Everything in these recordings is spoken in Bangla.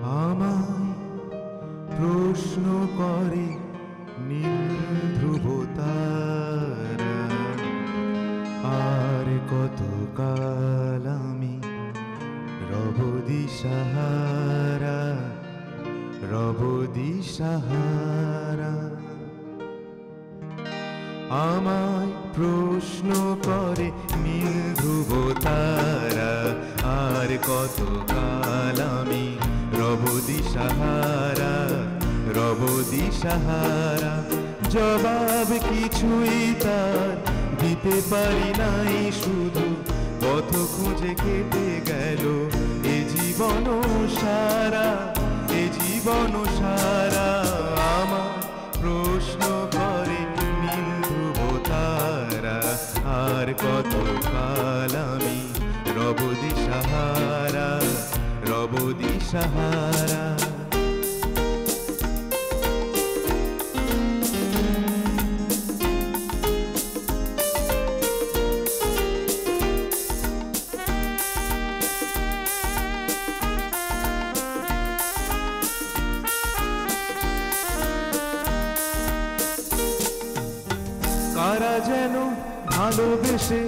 আমায় প্রশ্ন করে নীল ধ্রুব তারা, আর কতকাল আমি রব দিশাহারা, রব দিশাহারা। আমায় প্রশ্ন করে নীল ধ্রুব তারা, আর কতকাল আমি রব দিশাহারা, রব দিশাহারা। জবাব কিছুই তার দিতে পারি নাই, শুধু পথ খুঁজে কেটে গেল এ জীবন সারা, এ জীবন সারা। আমার প্রশ্ন করে নীল ধ্রুব তারা, আর কতকাল আমি রব দিশাহারা, রব দিশাহারা। কারা যেন ভালোবেসে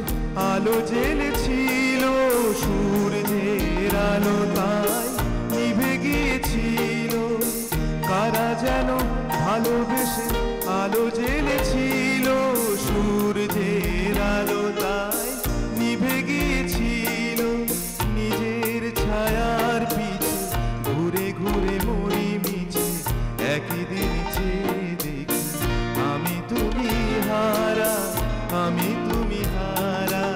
আলো জ্বেলেছিল, সূর্যের আলো তাই নিভে গিয়েছিল। কারা যেন ভালোবেসে আলো জ্বেলেছিল, সূর্যের আলো তাই নিভে গিয়েছিল। নিজের ছায়ার পিছে ঘুরে ঘুরে মরি মিছে, একই দিন চেয়ে দেখি আমি তুমি হারা, আমি তুমি হারা।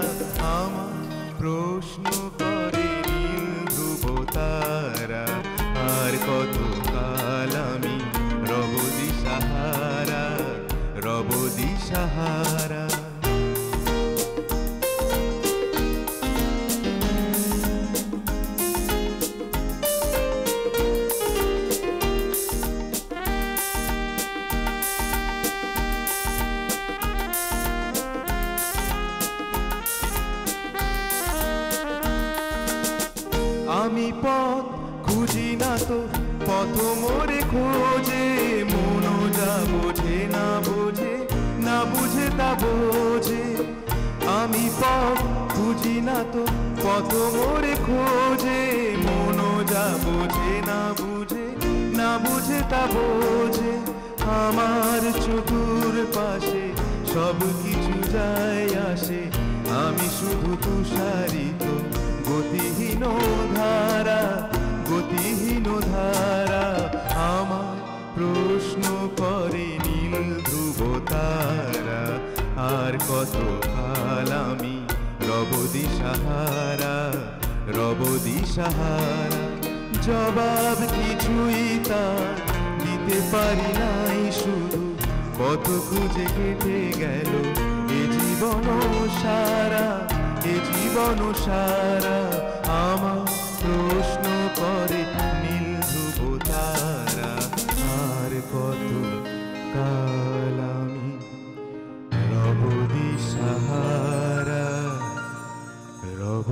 আমার প্রশ্ন করে নীল ধ্রুব তারা, আর কতকাল আমি রব দিশাহারা, রব দিশাহারা। আমি পথ খুঁজি না তো পথ মোরে খোঁজে, মন যা বোঝে না বোঝে, না বুঝে তা বোঝে। আমি পথ খুঁজি না তো পথ মোরে খোঁজে, মন যা বোঝে না বুঝে, না বুঝে তা বোঝে। আমার চতুর পাশে সব কিছু যায় আসে, আমি শুধু তুষারিত গতিহীন ধারা, গতিহীন ধারা। আমার প্রশ্ন করে নীল ধ্রুব তারা, আর কতকাল আমি রব দিশাহারা, রব দিশাহারা। জবাব কিছুই তার দিতে পারি নাই, শুধু পথ খুঁজে কেটে গেল এ জীবন সারা, এ জীবন সারা। আমার প্রশ্ন করে নীল ধ্রুব তারা, আর কতকাল আমি রব দিশাহারা, রব